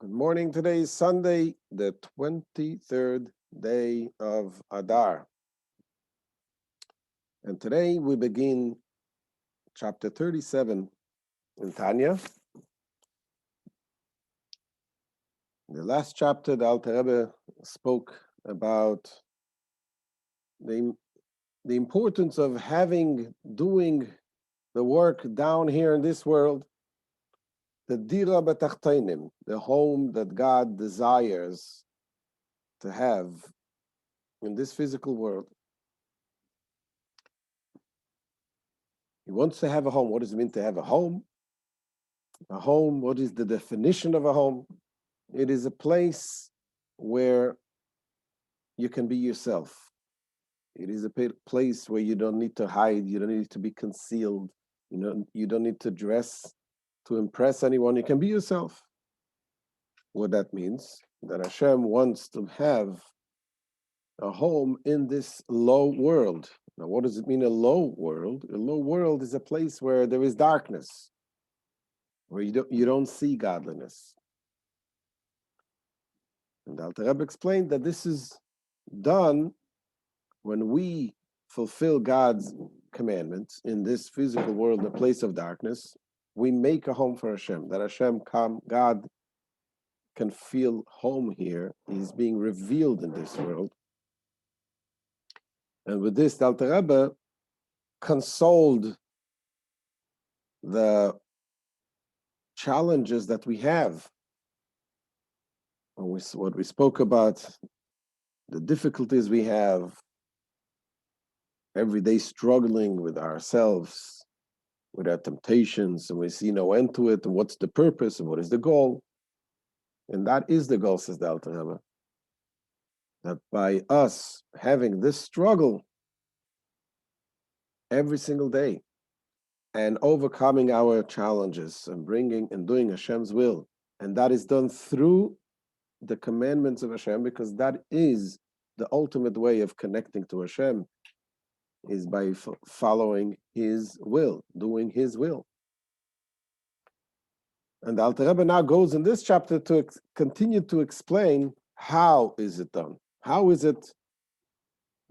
Good morning. Today is Sunday, the 23rd day of Adar. And today we begin chapter 37 in Tanya. In the last chapter, the Alter Rebbe spoke about the importance of doing the work down here in this world, the dira b'tachtainim, the home that God desires to have in this physical world. He wants to have a home. What does it mean to have a home? A home, what is the definition of a home? It is a place where you can be yourself. It is a place where you don't need to hide, you don't need to be concealed, you don't need to dress to impress anyone. You can be yourself. What that means, that Hashem wants to have a home in this low world. Now, what does it mean, a low world? A low world is a place where there is darkness, where you don't see godliness. And Alter Rebbe explained that this is done when we fulfill God's commandments in this physical world, the place of darkness. We make a home for Hashem, that God can feel home here. He's being revealed in this world. And with this, the Alter Rebbe consoled the challenges that we have. What we spoke about, the difficulties we have, every day struggling with ourselves, with our temptations, and we see no end to it, and what's the purpose, and what is the goal? And that is the goal, says the Alter Rebbe, that by us having this struggle every single day, and overcoming our challenges, and doing Hashem's will, and that is done through the commandments of Hashem, because that is the ultimate way of connecting to Hashem, is by following His will, doing His will. And the Alter Rebbe now goes in this chapter to continue to explain how is it done. How is it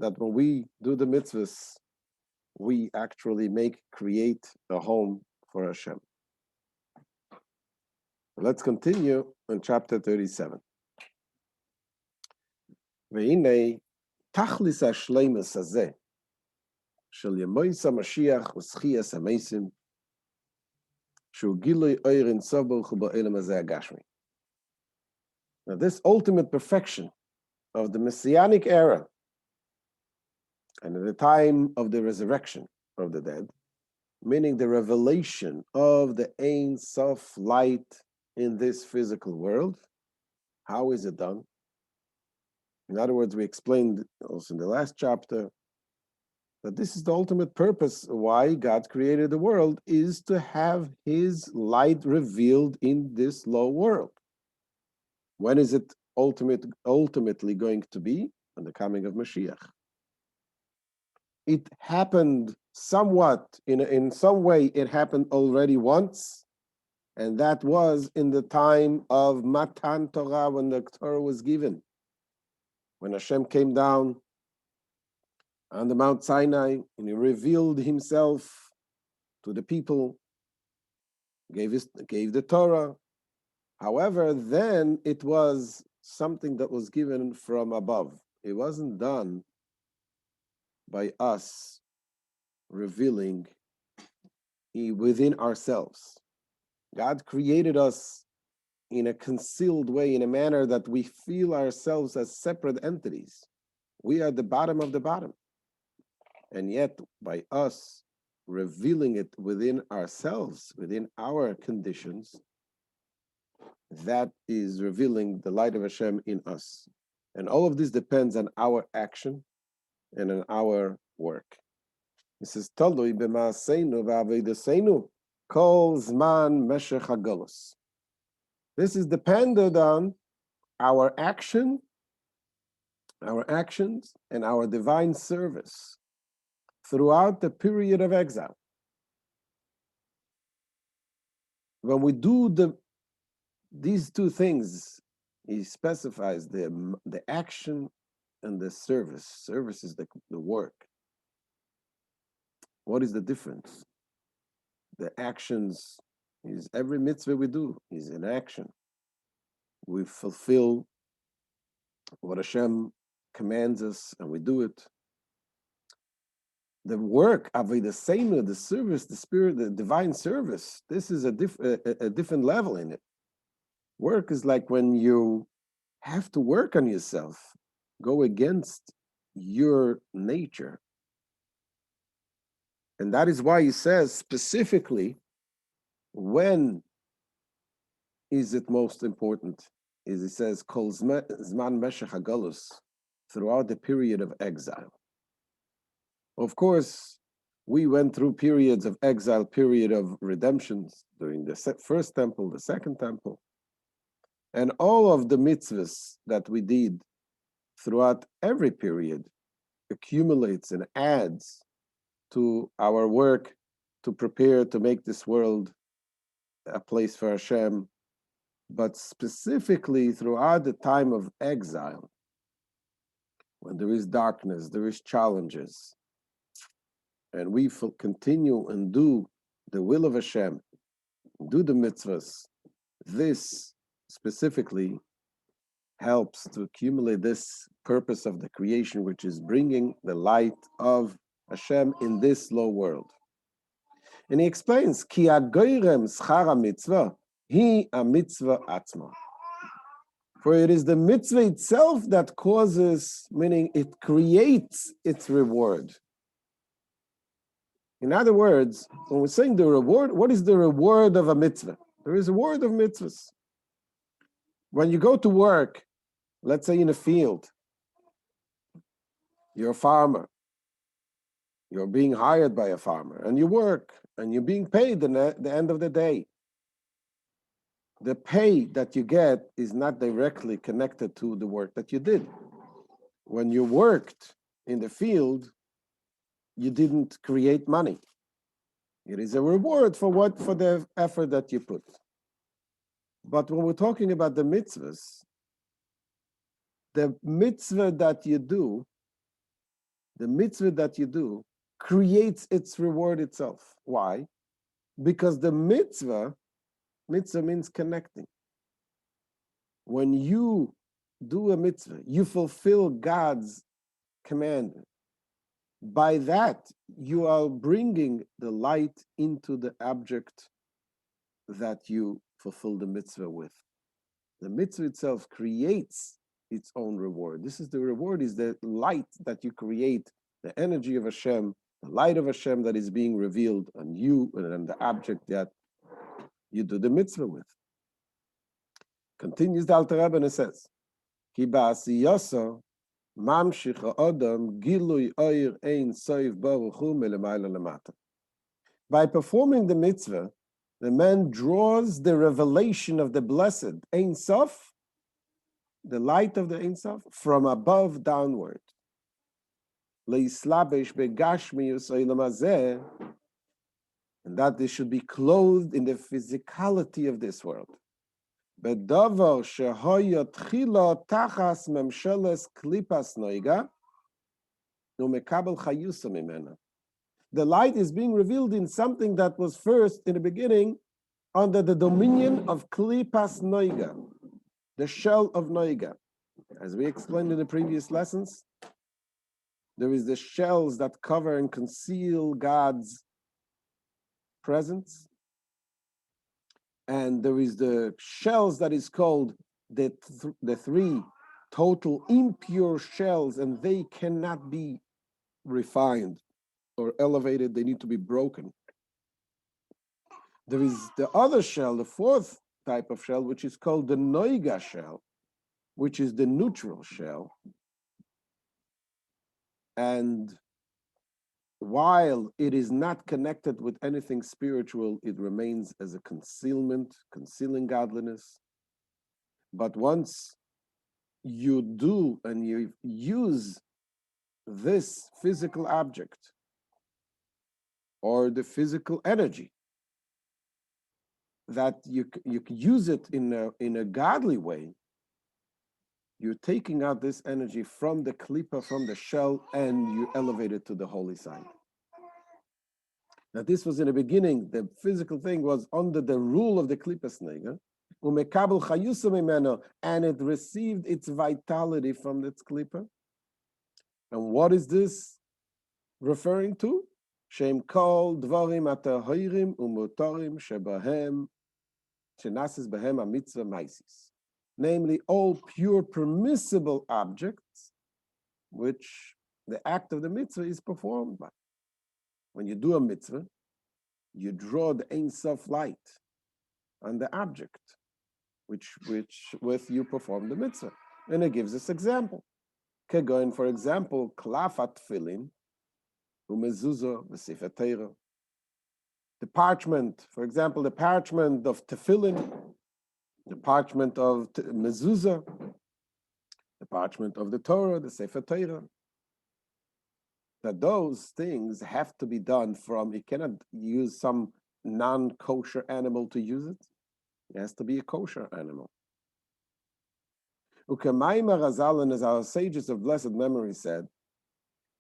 that when we do the mitzvahs, we actually create a home for Hashem. Let's continue in chapter 37. והנה, תכליס השלימוס הזה, של ימויס המשיח וזכיית המתים, שהוא גילוי אור אין סוף ברוך הוא בעולם הזה הגשמי. Now this ultimate perfection of the Messianic era, and at the time of the resurrection of the dead, meaning the revelation of the Ein Sof light in this physical world, how is it done? In other words, we explained also in the last chapter that this is the ultimate purpose why God created the world, is to have His light revealed in this low world. When is it ultimately going to be? On the coming of Mashiach. It happened somewhat, in some way it happened already once, and that was in the time of Matan Torah, when the Torah was given. When Hashem came down on the Mount Sinai and He revealed Himself to the people, gave the Torah. However, then it was something that was given from above. It wasn't done by us revealing within ourselves. God created us in a concealed way, in a manner that we feel ourselves as separate entities. We are the bottom of the bottom. And yet, by us revealing it within ourselves, within our conditions, that is revealing the light of Hashem in us. And all of this depends on our action and on our work. He says, Tolui b'ma'aseinu v'avedaseinu kol zman meshech hagolus. This is dependent on our actions, and our divine service throughout the period of exile. When we do these two things, he specifies the action and the service. Service is the work. What is the difference? The actions is every mitzvah we do is an action. We fulfill what Hashem commands us and we do it. The work, avodah seinu, the service, the spirit, the divine service, this is a different level in it. Work is like when you have to work on yourself, go against your nature. And that is why he says specifically, when is it most important? Is he says, Kol zman meshech hagalus, throughout the period of exile. Of course, we went through periods of exile, period of redemptions during the first temple, the second temple. And all of the mitzvahs that we did throughout every period accumulates and adds to our work to prepare to make this world a place for Hashem. But specifically throughout the time of exile, when there is darkness, there is challenges, and we continue and do the will of Hashem, do the mitzvahs, this specifically helps to accumulate this purpose of the creation, which is bringing the light of Hashem in this low world. And he explains, Ki agoyrem schara mitzvah, hi a mitzvah atzma. For it is the mitzvah itself that causes, meaning it creates its reward. In other words, when we're saying the reward, what is the reward of a mitzvah? There is a reward of mitzvahs. When you go to work, let's say in a field, you're a farmer, you're being hired by a farmer, and you work, and you're being paid at the end of the day. The pay that you get is not directly connected to the work that you did. When you worked in the field, you didn't create money. It is a reward for the effort that you put. But when we're talking about the mitzvahs, the mitzvah that you do creates its reward itself. Why? Because the mitzvah means connecting. When you do a mitzvah, you fulfill God's command. By that, you are bringing the light into the object that you fulfill the mitzvah with. The mitzvah itself creates its own reward. This is the reward, is the light that you create, the energy of Hashem, the light of Hashem that is being revealed on you and on the object that you do the mitzvah with. Continues the Alter Rebbe and it says, Ki ba'asiyasa mamshich ha'adam gilui oir ein soif baruch hu melemayla lemata. By performing the mitzvah, the man draws the revelation of the blessed Ein Sof, the light of the Ein Sof, from above downward. Leislabesh begashmius oilam hazeh, and that they should be clothed in the physicality of this world. Bedavar shehoya tchila tachas memsheles klipas noiga, umekabel chayusa mimena. The light is being revealed in something that was first, in the beginning, under the dominion of klipas noiga, the shell of noiga. As we explained in the previous lessons, there is the shells that cover and conceal God's presence. And there is the shells that is called the three total impure shells, and they cannot be refined or elevated, they need to be broken. There is the other shell, the fourth type of shell, which is called the noiga shell, which is the neutral shell. And while it is not connected with anything spiritual, it remains as a concealment, concealing godliness. But once you do and you use this physical object or the physical energy that you can use it in a godly way, you're taking out this energy from the klipa, from the shell, and you elevate it to the holy side. Now, this was in the beginning, the physical thing was under the rule of the klipa snega, and it received its vitality from its klipa. And what is this referring to? Shem kol dvarim atahirim umutorim shebahem shenasis behem a mitzvah maisis. Namely, all pure permissible objects which the act of the mitzvah is performed by. When you do a mitzvah, you draw the Ein Sof light on the object which with you perform the mitzvah. And it gives us example. Kegoin, for example, klafat tefillin umezuzah v'sefer Torah. The parchment, for example, the parchment of tefillin, the parchment of mezuzah, the parchment of the Torah, the sefer Torah. That those things have to be done from, you cannot use some non-kosher animal to use it. It has to be a kosher animal. Ukemaima Razal, and as our sages of blessed memory said,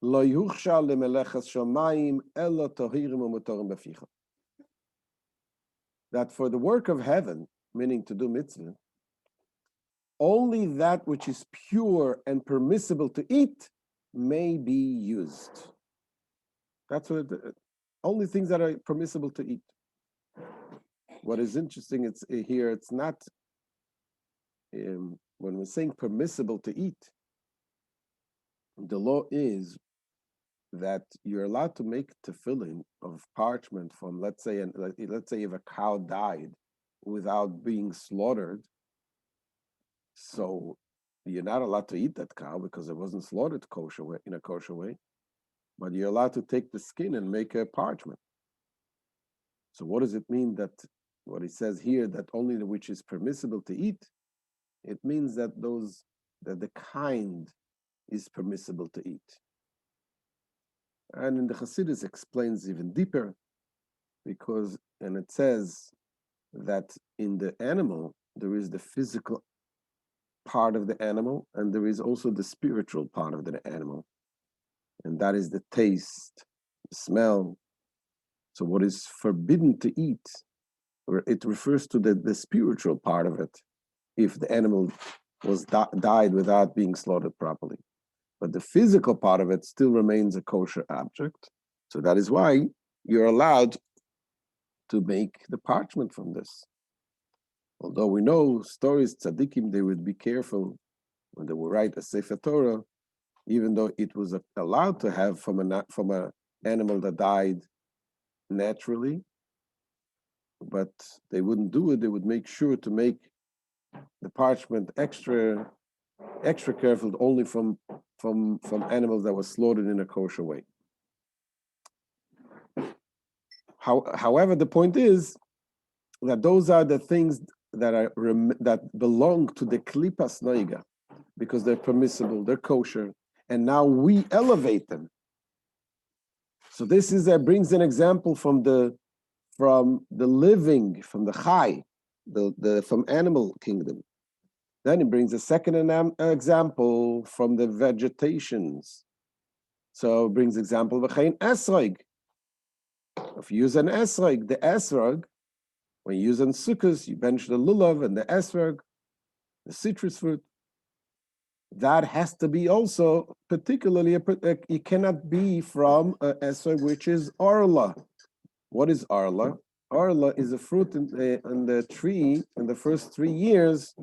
Lo yuchshal lemelechas shomayim elo tohirim u'motorim beficha. That for the work of heaven, meaning to do mitzvah, only that which is pure and permissible to eat may be used. That's what only things that are permissible to eat. What is interesting, it's here, it's not, when we're saying permissible to eat, the law is that you're allowed to make tefillin of parchment from, let's say if a cow died without being slaughtered, so you're not allowed to eat that cow because it wasn't slaughtered in a kosher way, but you're allowed to take the skin and make a parchment. So what does it mean that what it says here, that only the which is permissible to eat? It means that the kind is permissible to eat. And in the Chassidus explains even deeper, and it says that in the animal, there is the physical part of the animal, and there is also the spiritual part of the animal. And that is the taste, the smell. So what is forbidden to eat, it refers to the spiritual part of it, if the animal was died without being slaughtered properly. But the physical part of it still remains a kosher object. So that is why you're allowed to make the parchment from this. Although we know stories, tzaddikim, they would be careful when they would write a Sefer Torah, even though it was allowed to have from an animal that died naturally, but they wouldn't do it. They would make sure to make the parchment extra careful, only from animals that were slaughtered in a kosher way. However, the point is that those are the things that belong to the klipas noiga, because they're permissible, they're kosher, and now we elevate them. So this brings an example from the living, from the chai, from animal kingdom. Then it brings a second example from the vegetations. So it brings example of a esrog. If you use an esrog, the esrog, when you use on sukkahs, you bench the lulav and the esrog, the citrus fruit. That has to be also particularly, it cannot be from an esrog which is arla. What is arla? Arla is a fruit in the tree in the first 3 years.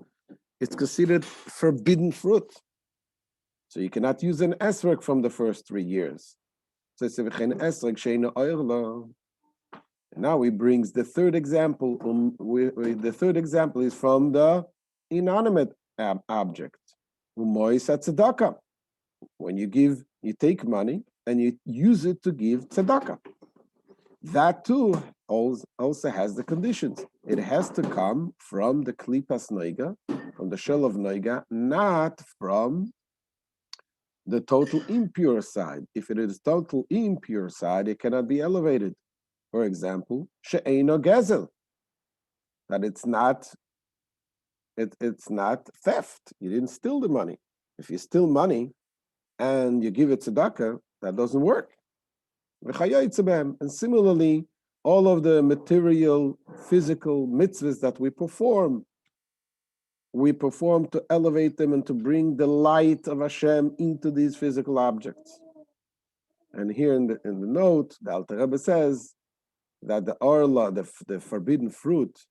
It's considered forbidden fruit. So you cannot use an esrog from the first 3 years. So it's esrog sheina arla. Now he brings the third example. The third example is from the inanimate object. When you take money and you use it to give tzedakah. That too also has the conditions. It has to come from the klipas noiga, from the shell of noiga, not from the total impure side. If it is total impure side, it cannot be elevated. For example, she'eino gezel. that it's not theft. You didn't steal the money. If you steal money and you give it tzedakah, that doesn't work. And similarly, all of the material, physical mitzvahs that we perform to elevate them and to bring the light of Hashem into these physical objects. And here in the note, the Alter Rebbe says that the orla, the forbidden fruit,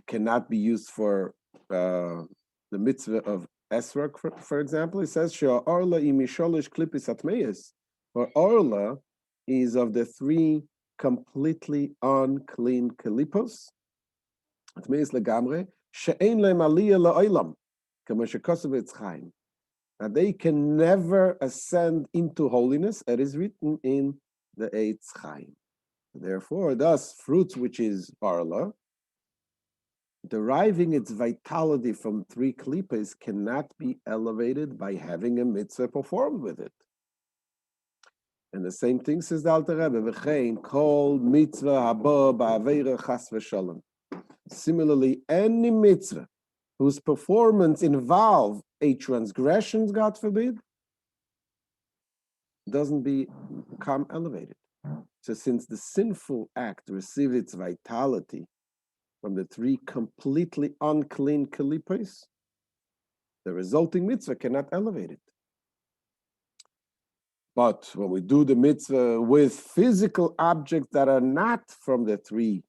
cannot be used for the mitzvah of esrog, for example. It says orla imisholish klipis atmeis. For orla is of the 3 completely unclean kalipos. Atmeis legamre she'ein lehem aliyah la'olam, kama shekosav Eitz Chaim. That they can never ascend into holiness, as is written in the Eitz Chaim. Therefore, thus, fruits which is orla, deriving its vitality from 3 klipos, cannot be elevated by having a mitzvah performed with it. And the same thing says the Alter Rebbe, v'chein kol mitzvah haba ba'aveira chas v'shalom. Similarly, any mitzvah whose performance involves a transgression, God forbid, doesn't become elevated. So since the sinful act received its vitality from the 3 completely unclean kalipos, the resulting mitzvah cannot elevate it. But when we do the mitzvah with physical objects that are not from the 3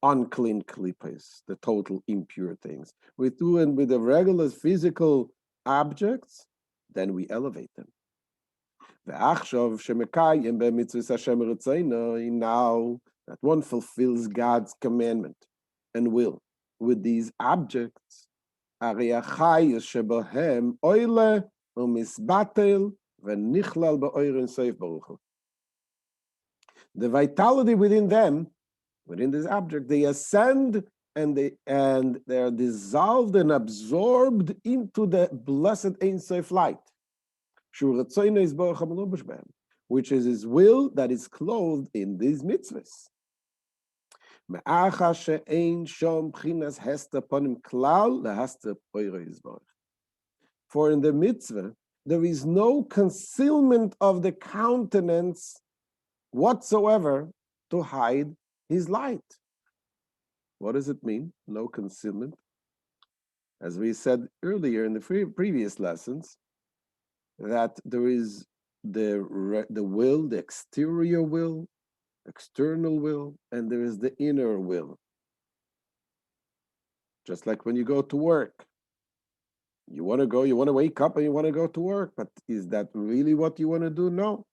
unclean klipos, the total impure things, we do it with the regular physical objects, then we elevate them. Now that one fulfills God's commandment and will with these objects, the vitality within them, within this object, they ascend and they are dissolved and absorbed into the blessed Ein Sof light, which is His will that is clothed in these mitzvahs. For in the mitzvah, there is no concealment of the countenance whatsoever to hide His light. What does it mean? No concealment. As we said earlier in the previous lessons, that there is the will, the exterior will, external will, and there is the inner will. Just like when you go to work. You want to wake up and you want to go to work, but is that really what you want to do? No.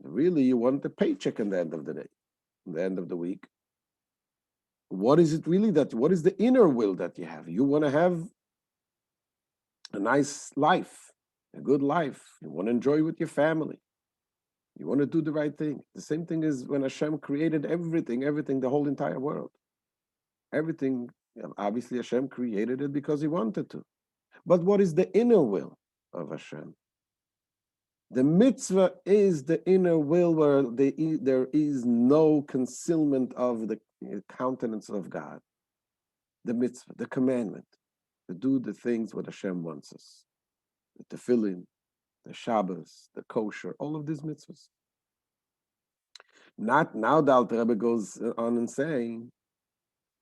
Really, you want the paycheck at the end of the day, at the end of the week. What is it really what is the inner will that you have? You want to have a nice life, a good life. You want to enjoy with your family. You want to do the right thing. The same thing is when Hashem created everything, the whole entire world. Everything, obviously Hashem created it because He wanted to. But what is the inner will of Hashem? The mitzvah is the inner will where there is no concealment of the countenance of God. The mitzvah, the commandment, to do the things what Hashem wants us. The tefillin, the Shabbos, the kosher, all of these mitzvahs. Not now, the Alter Rebbe goes on and saying,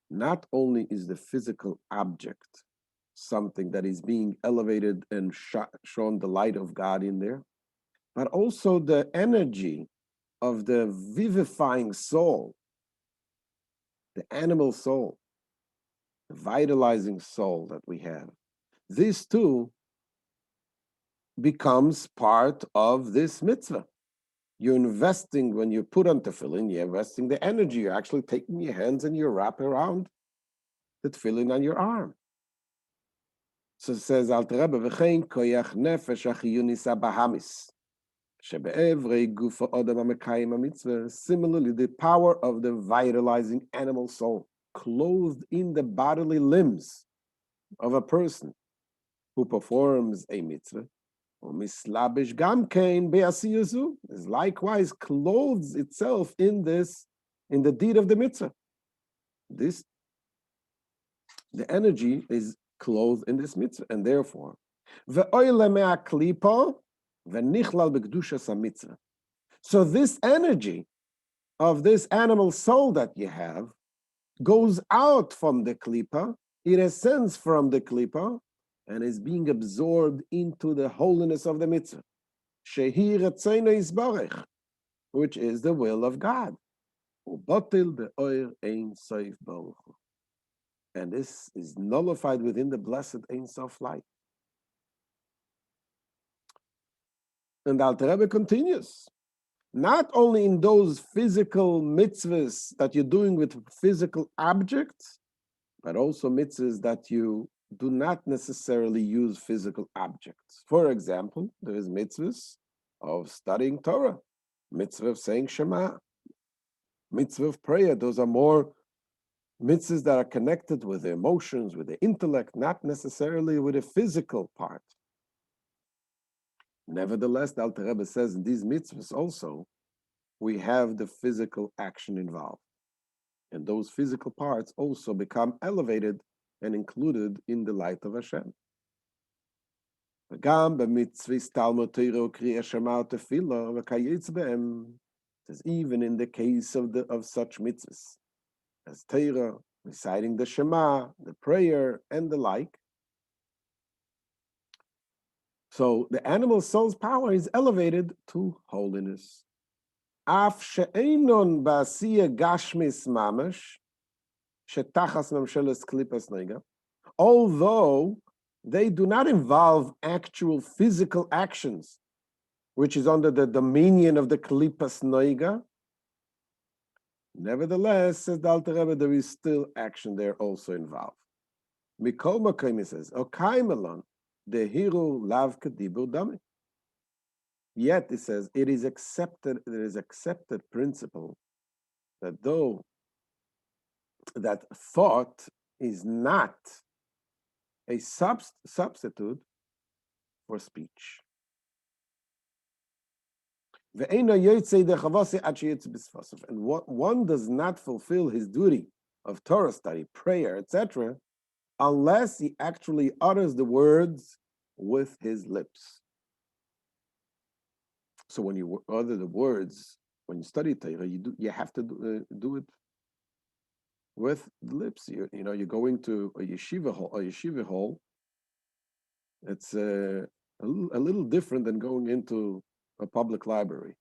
not only is the physical object something that is being elevated and shown the light of God in there, but also the energy of the vivifying soul, the animal soul, the vitalizing soul that we have. This too becomes part of this mitzvah. You're investing, when you put on tefillin, you're investing the energy. You're actually taking your hands and you wrap around the tefillin on your arm. So it says, Alter Rebbe, v'chein koyach nefesh achiyunis abahamis. Similarly, the power of the vitalizing animal soul clothed in the bodily limbs of a person who performs a mitzvah, is likewise clothes itself in the deed of the mitzvah. This, the energy is clothed in this mitzvah, and therefore, so this energy of this animal soul that you have goes out from the klipa, it ascends from the klipa, and is being absorbed into the holiness of the mitzvah, which is the will of God. And this is nullified within the blessed Ein Sof light. And the Alter Rebbe continues, not only in those physical mitzvahs that you're doing with physical objects, but also mitzvahs that you do not necessarily use physical objects. For example, there is mitzvahs of studying Torah, mitzvah of saying Shema, mitzvah of prayer. Those are more mitzvahs that are connected with the emotions, with the intellect, not necessarily with the physical part. Nevertheless, the Alter Rebbe says in these mitzvahs also, we have the physical action involved. And those physical parts also become elevated and included in the light of Hashem. Says even in the case of such mitzvahs, as Torah, reciting the Shema, the prayer, and the like. So the animal soul's power is elevated to holiness. Af she'einon ba'asiyah gashmis mamash, shetachas memsheles klipas neiga, although they do not involve actual physical actions, which is under the dominion of the klipas neiga, nevertheless, says the Alter Rebbe, there is still action there also involved. Mikol Makom, he says, Okaimelon, the hero lav kadibur dami. Yet, it says, it is accepted principle that though that thought is not a substitute for speech. And one does not fulfill his duty of Torah study, prayer, etc., unless he actually utters the words with his lips. So when you utter the words, when you study Torah, you have to do it with the lips. You're going to a yeshiva hall. It's a little different than going into a public library.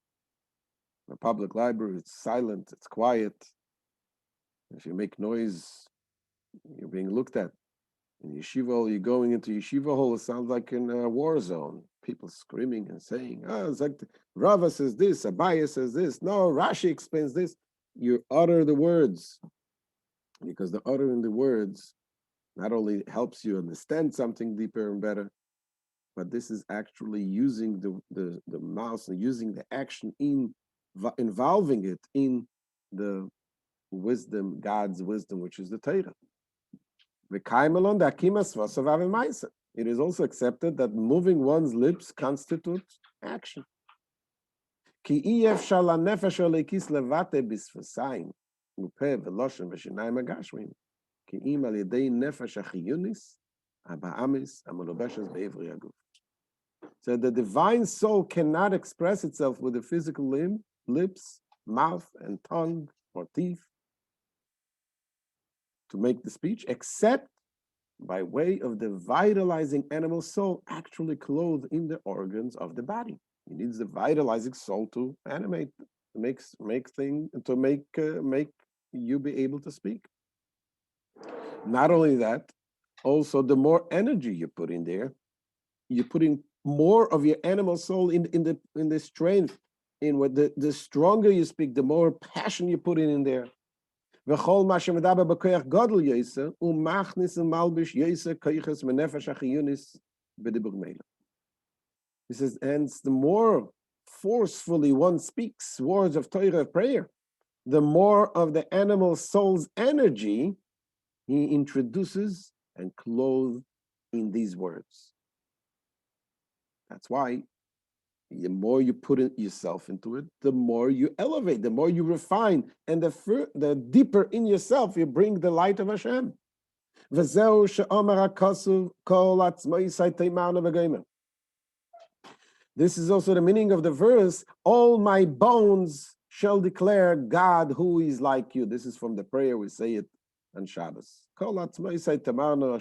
A public library, it's silent, it's quiet. If you make noise, you're being looked at. In yeshiva hall, you're going into yeshiva hall, it sounds like in a war zone. People screaming and saying, it's like Rava says this, Abaya says this, no, Rashi explains this. You utter the words, because the uttering the words not only helps you understand something deeper and better, but this is actually using the mouth and using the action involving it in the wisdom, God's wisdom, which is the Torah. It is also accepted that moving one's lips constitutes action. So the divine soul cannot express itself with the physical lips, mouth, and tongue, or teeth to make the speech, except by way of the vitalizing animal soul actually clothed in the organs of the body. It needs the vitalizing soul to animate, make you be able to speak. Not only that, also the more energy you put in there, you're putting more of your animal soul in the strength. In what the stronger you speak, the more passion you put in there. He says, hence the more forcefully one speaks words of Torah prayer, the more of the animal soul's energy he introduces and clothes in these words. That's why The more you put yourself into it, the more you elevate, the more you refine, and the deeper in yourself you bring the light of Hashem. This is also the meaning of the verse, all my bones shall declare God who is like you. This is from the prayer, we say it on Shabbos. The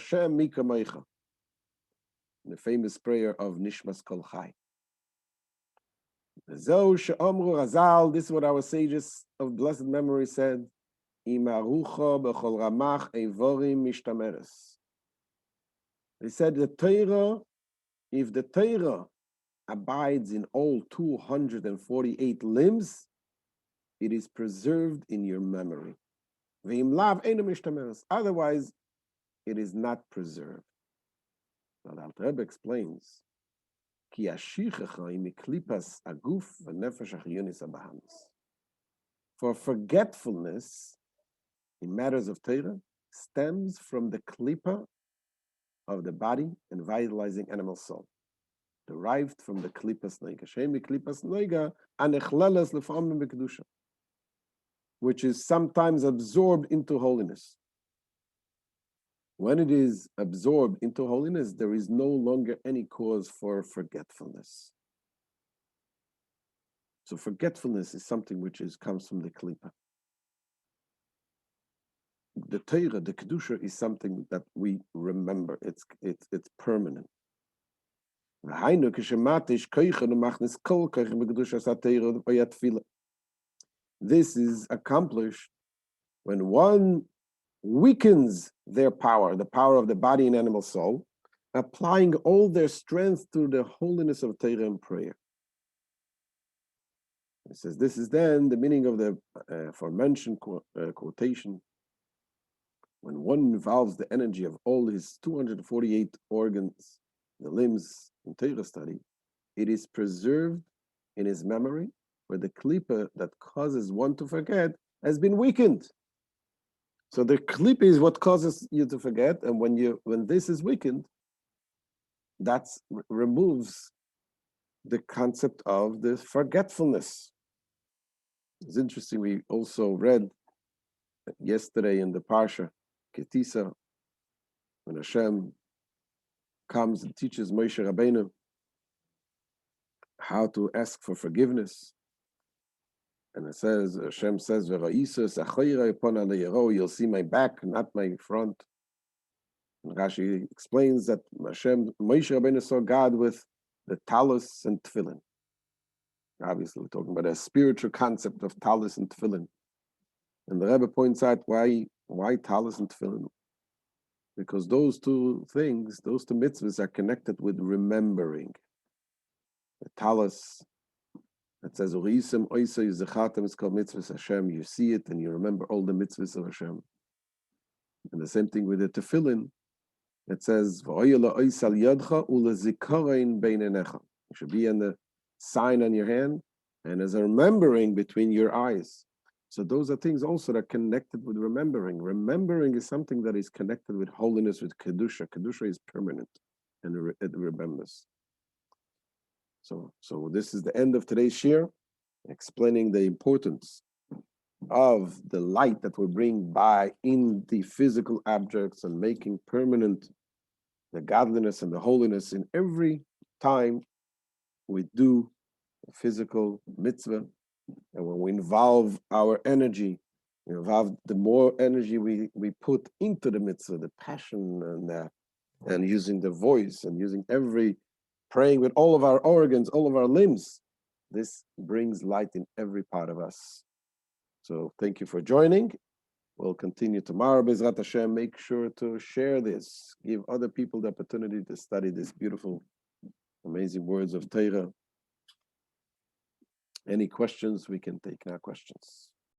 famous prayer of Nishmas Kol Chai. This is what our sages of blessed memory said. They said the Torah, if the Torah abides in all 248 limbs, it is preserved in your memory. Otherwise, it is not preserved. Now the Alter Rebbe explains, for forgetfulness in matters of Torah stems from the klipa of the body and vitalizing animal soul, derived from the klipas noiga. Shemi klipas noiga anechleles lefamim b'kedusha, which is sometimes absorbed into holiness. When it is absorbed into holiness, there is no longer any cause for forgetfulness. So forgetfulness is something which comes from the klipa. The Torah, the kedusha, is something that we remember. It's permanent. This is accomplished when one weakens their power, the power of the body and animal soul, applying all their strength to the holiness of Torah and prayer. It says this is then the meaning of the aforementioned quotation. When one involves the energy of all his 248 organs, the limbs in Torah study, it is preserved in his memory, where the klipa that causes one to forget has been weakened. So the klipa is what causes you to forget, and when this is weakened, that removes the concept of the forgetfulness. It's interesting, we also read yesterday in the Parsha, Ketisa, when Hashem comes and teaches Moshe Rabbeinu how to ask for forgiveness. And it says, Hashem says, you'll see my back, not my front. And Rashi explains that Moshe Rabbeinu saw God with the talus and tefillin. Obviously, we're talking about a spiritual concept of talus and tefillin. And the Rebbe points out why talus and tefillin? Because those two things, those two mitzvahs are connected with remembering. The talus, it says, is called mitzvahs Hashem. You see it and you remember all the mitzvahs of Hashem. And the same thing with the tefillin. It says, it should be in the sign on your hand and as a remembering between your eyes. So those are things also that are connected with remembering. Remembering is something that is connected with holiness, with kedusha. Kedusha is permanent and it remembers. So this is the end of today's shir, explaining the importance of the light that we bring by in the physical objects and making permanent the godliness and the holiness in every time we do a physical mitzvah. And when we involve our energy, the more energy we put into the mitzvah, the passion and using the voice and using praying with all of our organs, all of our limbs, this brings light in every part of us. So thank you for joining. We'll continue tomorrow, Bezrat Hashem. Make sure to share this. Give other people the opportunity to study this beautiful, amazing words of Torah. Any questions? We can take now questions.